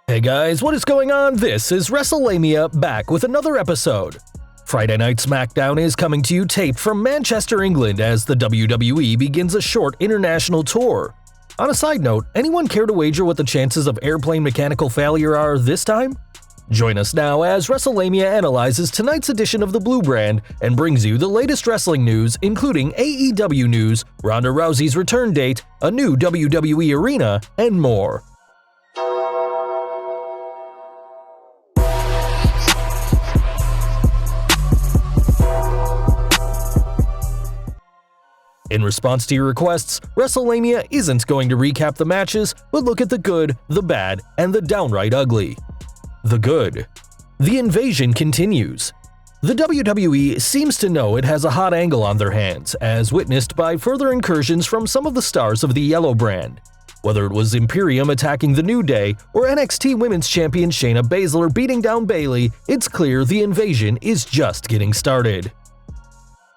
Hey guys, what is going on? This is Wrestlelamia back with another episode. Friday Night Smackdown is coming to you taped from Manchester, England as the WWE begins a short international tour. On a side note, anyone care to wager what the chances of airplane mechanical failure are this time? Join us now as Wrestlelamia analyzes tonight's edition of the Blue Brand and brings you the latest wrestling news, including AEW news, Ronda Rousey's return date, a new WWE arena, and more. In response to your requests, Wrestlelamia isn't going to recap the matches, but look at the good, the bad, and the downright ugly. The good. The invasion continues. The WWE seems to know it has a hot angle on their hands, as witnessed by further incursions from some of the stars of the Yellow brand. Whether it was Imperium attacking The New Day or NXT Women's Champion Shayna Baszler beating down Bayley, it's clear the invasion is just getting started.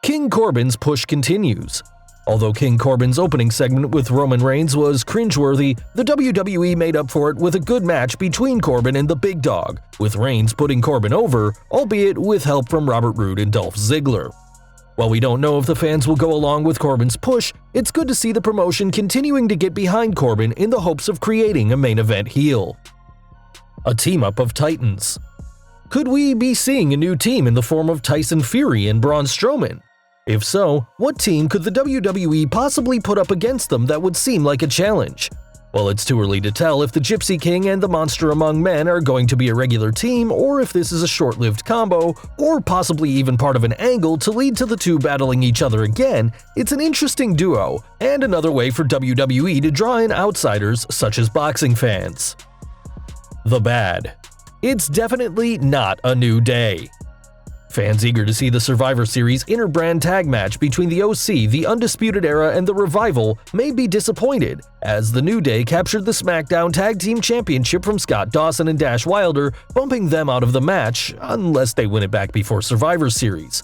King Corbin's push continues. Although King Corbin's opening segment with Roman Reigns was cringeworthy, the WWE made up for it with a good match between Corbin and the Big Dog, with Reigns putting Corbin over, albeit with help from Robert Roode and Dolph Ziggler. While we don't know if the fans will go along with Corbin's push, it's good to see the promotion continuing to get behind Corbin in the hopes of creating a main event heel. A team-up of Titans. Could we be seeing a new team in the form of Tyson Fury and Braun Strowman? If so, what team could the WWE possibly put up against them that would seem like a challenge? Well, it's too early to tell if the Gypsy King and the Monster Among Men are going to be a regular team, or if this is a short-lived combo, or possibly even part of an angle to lead to the two battling each other again. It's an interesting duo, and another way for WWE to draw in outsiders such as boxing fans. The bad. It's definitely not a new day. Fans eager to see the Survivor Series inter-brand tag match between the OC, the Undisputed Era, and the Revival may be disappointed, as the New Day captured the Smackdown Tag Team Championship from Scott Dawson and Dash Wilder, bumping them out of the match, unless they win it back before Survivor Series.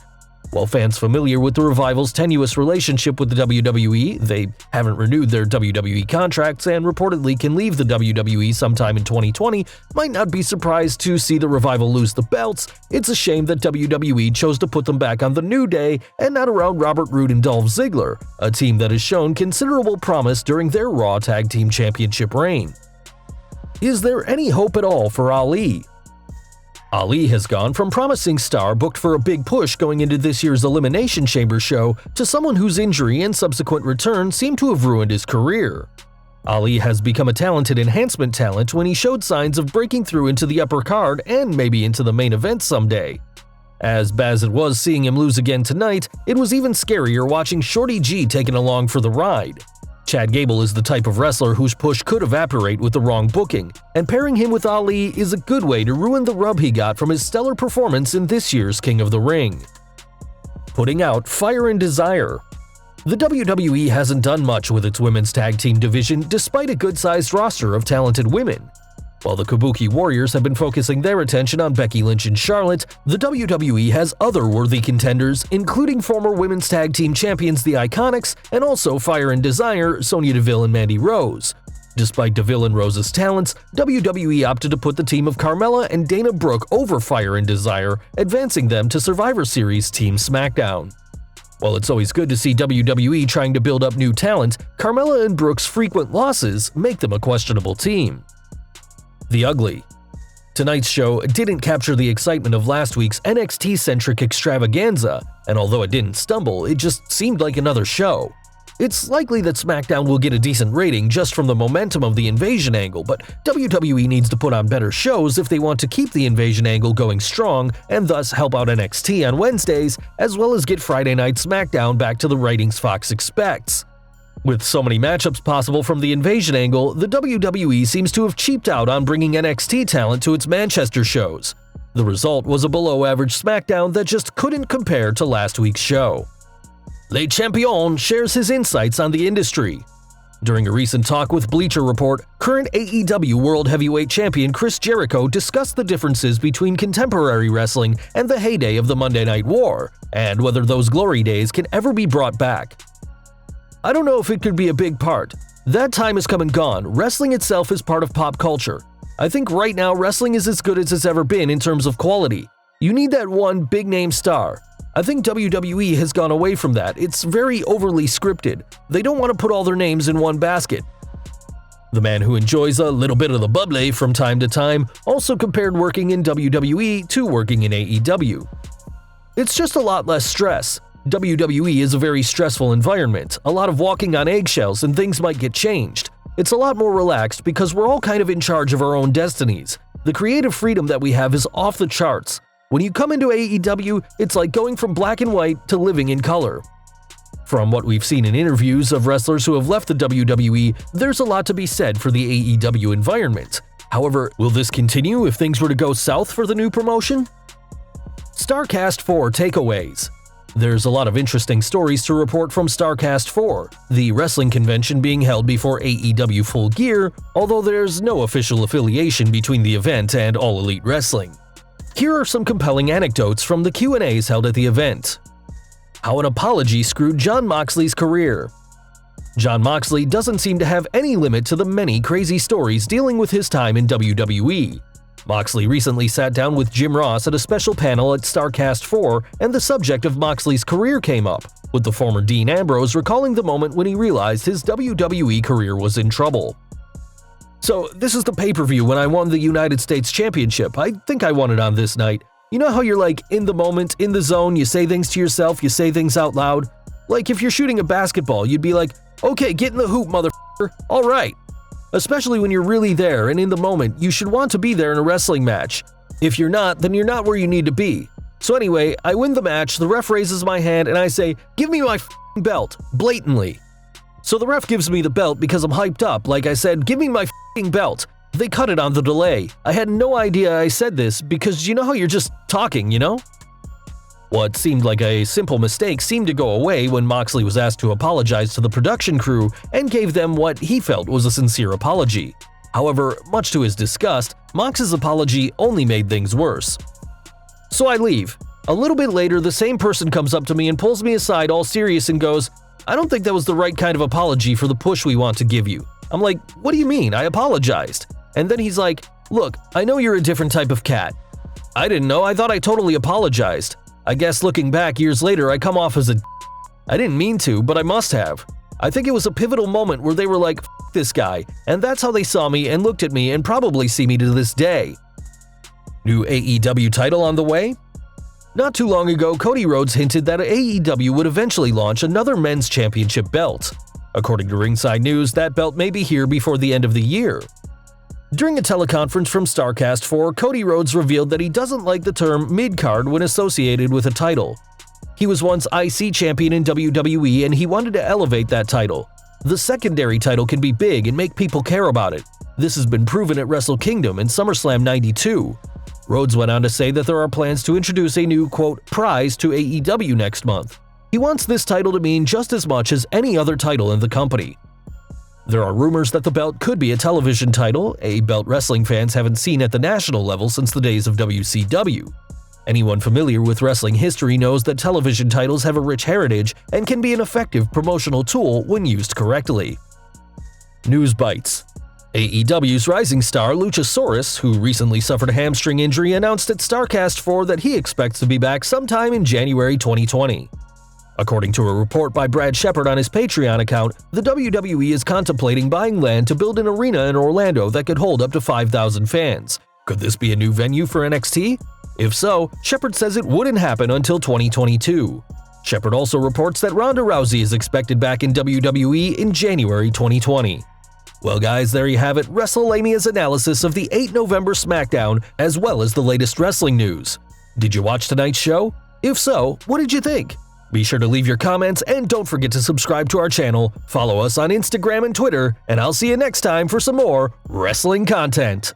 While fans familiar with the Revival's tenuous relationship with the WWE, they haven't renewed their WWE contracts and reportedly can leave the WWE sometime in 2020, might not be surprised to see the Revival lose the belts. It's a shame that WWE chose to put them back on the New Day and not around Robert Roode and Dolph Ziggler, a team that has shown considerable promise during their Raw Tag Team Championship reign. Is there any hope at all for Ali? Ali has gone from promising star booked for a big push going into this year's Elimination Chamber show to someone whose injury and subsequent return seem to have ruined his career. Ali has become a talented enhancement talent when he showed signs of breaking through into the upper card and maybe into the main event someday. As bad as it was seeing him lose again tonight, it was even scarier watching Shorty G taken along for the ride. Chad Gable is the type of wrestler whose push could evaporate with the wrong booking, and pairing him with Ali is a good way to ruin the rub he got from his stellar performance in this year's King of the Ring. Putting out Fire and Desire. The WWE hasn't done much with its women's tag team division despite a good-sized roster of talented women. While the Kabuki Warriors have been focusing their attention on Becky Lynch and Charlotte, the WWE has other worthy contenders, including former women's tag team champions the Iconics and also Fire and Desire, Sonya Deville and Mandy Rose. Despite Deville and Rose's talents, WWE opted to put the team of Carmella and Dana Brooke over Fire and Desire, advancing them to Survivor Series Team SmackDown. While it's always good to see WWE trying to build up new talent, Carmella and Brooke's frequent losses make them a questionable team. The ugly. Tonight's show didn't capture the excitement of last week's NXT-centric extravaganza, and although it didn't stumble, it just seemed like another show. It's likely that SmackDown will get a decent rating just from the momentum of the invasion angle, but WWE needs to put on better shows if they want to keep the invasion angle going strong and thus help out NXT on Wednesdays, as well as get Friday Night SmackDown back to the ratings Fox expects. With so many matchups possible from the invasion angle, the WWE seems to have cheaped out on bringing NXT talent to its Manchester shows. The result was a below-average SmackDown that just couldn't compare to last week's show. Le Champion shares his insights on the industry. During a recent talk with Bleacher Report, current AEW World Heavyweight Champion Chris Jericho discussed the differences between contemporary wrestling and the heyday of the Monday Night War, and whether those glory days can ever be brought back. I don't know if it could be a big part. That time has come and gone. Wrestling itself is part of pop culture. I think right now wrestling is as good as it's ever been in terms of quality. You need that one big-name star. I think WWE has gone away from that. It's very overly scripted. They don't want to put all their names in one basket. The man who enjoys a little bit of the bubbly from time to time also compared working in WWE to working in AEW. It's just a lot less stress. WWE is a very stressful environment, a lot of walking on eggshells and things might get changed. It's a lot more relaxed because we're all kind of in charge of our own destinies. The creative freedom that we have is off the charts. When you come into AEW, it's like going from black and white to living in color. From what we've seen in interviews of wrestlers who have left the WWE, there's a lot to be said for the AEW environment. However, will this continue if things were to go south for the new promotion? Starrcast 4 takeaways. There's a lot of interesting stories to report from Starrcast 4, the wrestling convention being held before AEW Full Gear, although there's no official affiliation between the event and All Elite Wrestling. Here are some compelling anecdotes from the Q&As held at the event. How an apology screwed Jon Moxley's career. Jon Moxley doesn't seem to have any limit to the many crazy stories dealing with his time in WWE. Moxley recently sat down with Jim Ross at a special panel at Starrcast 4, and the subject of Moxley's career came up, with the former Dean Ambrose recalling the moment when he realized his WWE career was in trouble. So, this is the pay-per-view when I won the United States Championship. I think I won it on this night. You know how you're like in the moment, in the zone, you say things to yourself, you say things out loud? Like if you're shooting a basketball, you'd be like, okay, get in the hoop, motherfucker, alright. Especially when you're really there and in the moment, you should want to be there in a wrestling match. If you're not, then you're not where you need to be. So anyway, I win the match, the ref raises my hand and I say, give me my f***ing belt, blatantly. So the ref gives me the belt because I'm hyped up, like I said, give me my f***ing belt. They cut it on the delay. I had no idea I said this because you know how you're just talking, you know? What seemed like a simple mistake seemed to go away when Moxley was asked to apologize to the production crew and gave them what he felt was a sincere apology. However, much to his disgust, Mox's apology only made things worse. So I leave. A little bit later, the same person comes up to me and pulls me aside all serious and goes, I don't think that was the right kind of apology for the push we want to give you. I'm like, what do you mean? I apologized. And then he's like, look, I know you're a different type of cat. I didn't know, I thought I totally apologized. I guess looking back years later, I come off as a I didn't mean to, but I must have. I think it was a pivotal moment where they were like, F this guy, and that's how they saw me and looked at me and probably see me to this day. New AEW title on the way? Not too long ago, Cody Rhodes hinted that AEW would eventually launch another men's championship belt. According to Ringside News, that belt may be here before the end of the year. During a teleconference from Starrcast 4, Cody Rhodes revealed that he doesn't like the term mid-card when associated with a title. He was once IC champion in WWE and he wanted to elevate that title. The secondary title can be big and make people care about it. This has been proven at Wrestle Kingdom and SummerSlam 92. Rhodes went on to say that there are plans to introduce a new, quote, prize to AEW next month. He wants this title to mean just as much as any other title in the company. There are rumors that the belt could be a television title, a belt wrestling fans haven't seen at the national level since the days of WCW. Anyone familiar with wrestling history knows that television titles have a rich heritage and can be an effective promotional tool when used correctly. News bites. AEW's rising star Luchasaurus, who recently suffered a hamstring injury, announced at Starrcast 4 that he expects to be back sometime in January 2020. According to a report by Brad Shepard on his Patreon account, the WWE is contemplating buying land to build an arena in Orlando that could hold up to 5,000 fans. Could this be a new venue for NXT? If so, Shepard says it wouldn't happen until 2022. Shepard also reports that Ronda Rousey is expected back in WWE in January 2020. Well guys, there you have it, Wrestlalamia's analysis of the 8 November Smackdown, as well as the latest wrestling news. Did you watch tonight's show? If so, what did you think? Be sure to leave your comments and don't forget to subscribe to our channel, follow us on Instagram and Twitter, and I'll see you next time for some more wrestling content.